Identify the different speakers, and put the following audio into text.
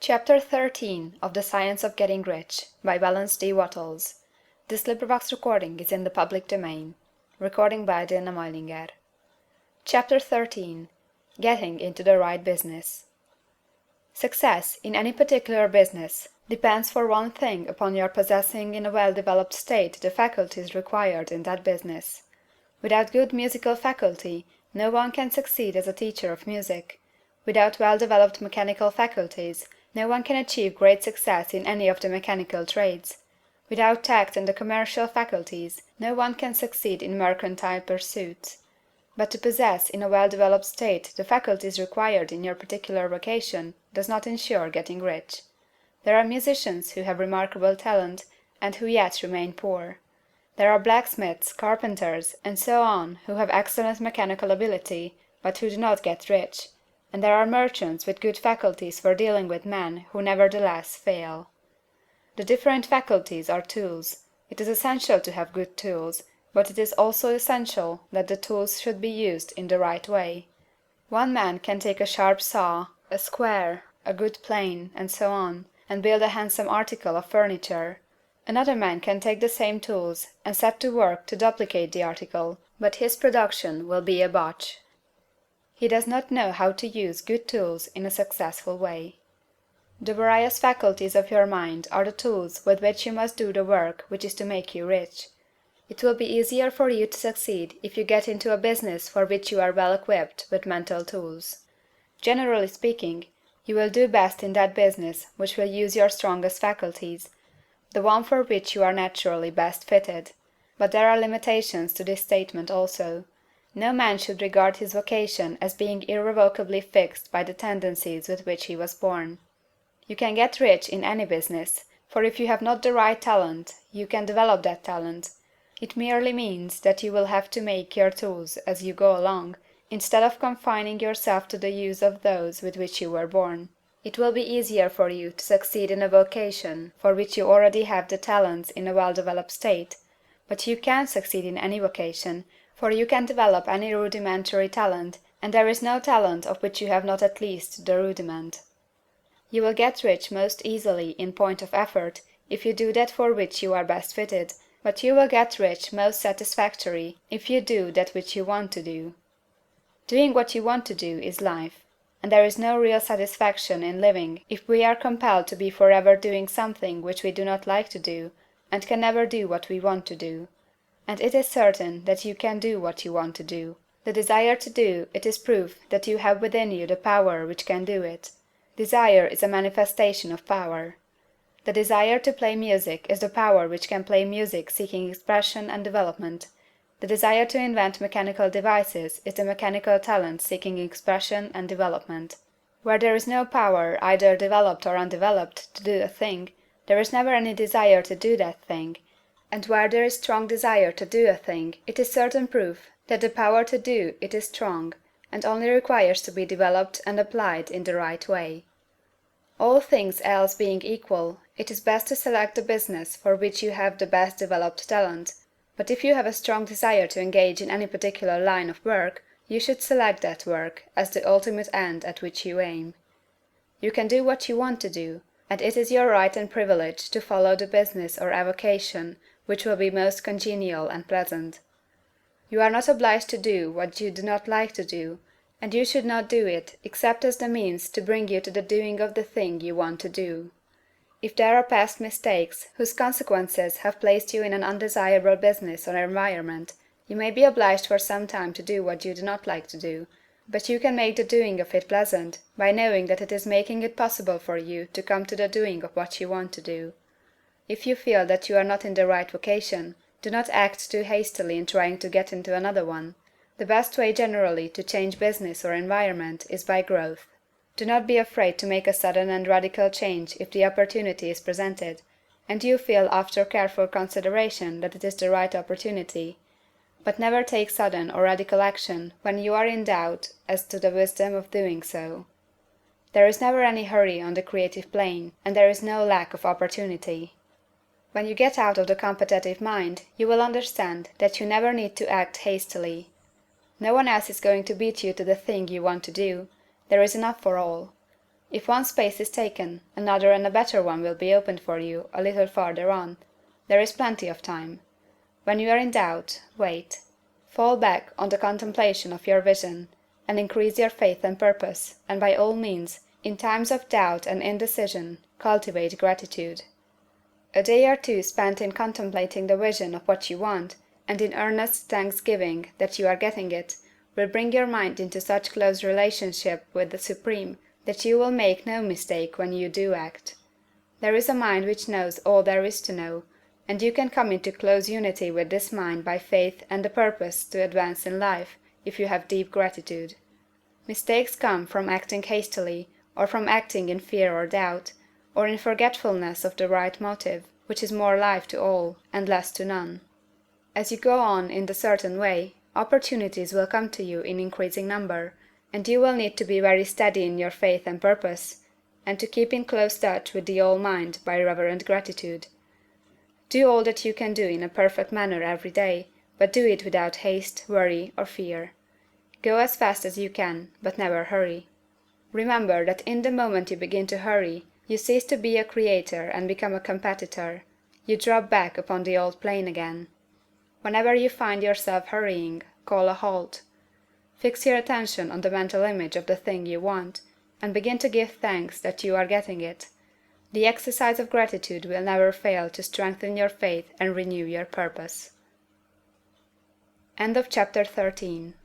Speaker 1: Chapter 13 of the Science of Getting Rich by Wallace D. Wattles. This recording is in the public domain. Recording by Majlinger. Chapter 13 Getting into the Right Business. Success in any particular business depends for one thing upon your possessing in a well-developed state the faculties required in that business. Without good musical faculty, no one can succeed as a teacher of music. Without well-developed mechanical faculties, no one can achieve great success in any of the mechanical trades. Without tact and the commercial faculties, no one can succeed in mercantile pursuits. But to possess in a well-developed state the faculties required in your particular vocation does not insure getting rich. There are musicians who have remarkable talent, and who yet remain poor. There are blacksmiths, carpenters, and so on who have excellent mechanical ability, but who do not get rich. And there are merchants with good faculties for dealing with men who nevertheless fail. The different faculties are tools. It is essential to have good tools, but it is also essential that the tools should be used in the right way. One man can take a sharp saw, a square, a good plane, and so on, and build a handsome article of furniture. Another man can take the same tools and set to work to duplicate the article, but his production will be a botch. He does not know how to use good tools in a successful way. The various faculties of your mind are the tools with which you must do the work which is to make you rich. It will be easier for you to succeed if you get into a business for which you are well equipped with mental tools. Generally speaking, you will do best in that business which will use your strongest faculties, the one for which you are naturally best fitted. But there are limitations to this statement also. No man should regard his vocation as being irrevocably fixed by the tendencies with which he was born. You can get rich in any business, for if you have not the right talent, you can develop that talent. It merely means that you will have to make your tools as you go along, instead of confining yourself to the use of those with which you were born. It will be easier for you to succeed in a vocation for which you already have the talents in a well-developed state, but you can succeed in any vocation, for you can develop any rudimentary talent, and there is no talent of which you have not at least the rudiment. You will get rich most easily in point of effort if you do that for which you are best fitted, but you will get rich most satisfactory if you do that which you want to do. Doing what you want to do is life, and there is no real satisfaction in living if we are compelled to be forever doing something which we do not like to do, and can never do what we want to do. And it is certain that you can do what you want to do. The desire to do it is proof that you have within you the power which can do it. Desire is a manifestation of power. The desire to play music is the power which can play music seeking expression and development. The desire to invent mechanical devices is the mechanical talent seeking expression and development. Where there is no power, either developed or undeveloped, to do a thing, there is never any desire to do that thing, and where there is strong desire to do a thing, it is certain proof that the power to do it is strong, and only requires to be developed and applied in the right way. All things else being equal, it is best to select the business for which you have the best developed talent, but if you have a strong desire to engage in any particular line of work, you should select that work as the ultimate end at which you aim. You can do what you want to do, and it is your right and privilege to follow the business or avocation which will be most congenial and pleasant. You are not obliged to do what you do not like to do, and you should not do it except as the means to bring you to the doing of the thing you want to do. If there are past mistakes whose consequences have placed you in an undesirable business or environment, you may be obliged for some time to do what you do not like to do, but you can make the doing of it pleasant by knowing that it is making it possible for you to come to the doing of what you want to do. If you feel that you are not in the right vocation, do not act too hastily in trying to get into another one. The best way generally to change business or environment is by growth. Do not be afraid to make a sudden and radical change if the opportunity is presented, and you feel after careful consideration that it is the right opportunity. But never take sudden or radical action when you are in doubt as to the wisdom of doing so. There is never any hurry on the creative plane, and there is no lack of opportunity. When you get out of the competitive mind, you will understand that you never need to act hastily. No one else is going to beat you to the thing you want to do. There is enough for all. If one space is taken, another and a better one will be opened for you a little farther on. There is plenty of time. When you are in doubt, wait. Fall back on the contemplation of your vision, and increase your faith and purpose, and by all means, in times of doubt and indecision, cultivate gratitude. A day or two spent in contemplating the vision of what you want, and in earnest thanksgiving that you are getting it, will bring your mind into such close relationship with the Supreme that you will make no mistake when you do act. There is a mind which knows all there is to know, and you can come into close unity with this mind by faith and the purpose to advance in life, if you have deep gratitude. Mistakes come from acting hastily, or from acting in fear or doubt, or in forgetfulness of the right motive, which is more life to all, and less to none. As you go on in the certain way, opportunities will come to you in increasing number, and you will need to be very steady in your faith and purpose, and to keep in close touch with the All-Mind by reverent gratitude. Do all that you can do in a perfect manner every day, but do it without haste, worry, or fear. Go as fast as you can, but never hurry. Remember that in the moment you begin to hurry, you cease to be a creator and become a competitor. You drop back upon the old plane again. Whenever you find yourself hurrying, call a halt. Fix your attention on the mental image of the thing you want, and begin to give thanks that you are getting it. The exercise of gratitude will never fail to strengthen your faith and renew your purpose. End of chapter 13.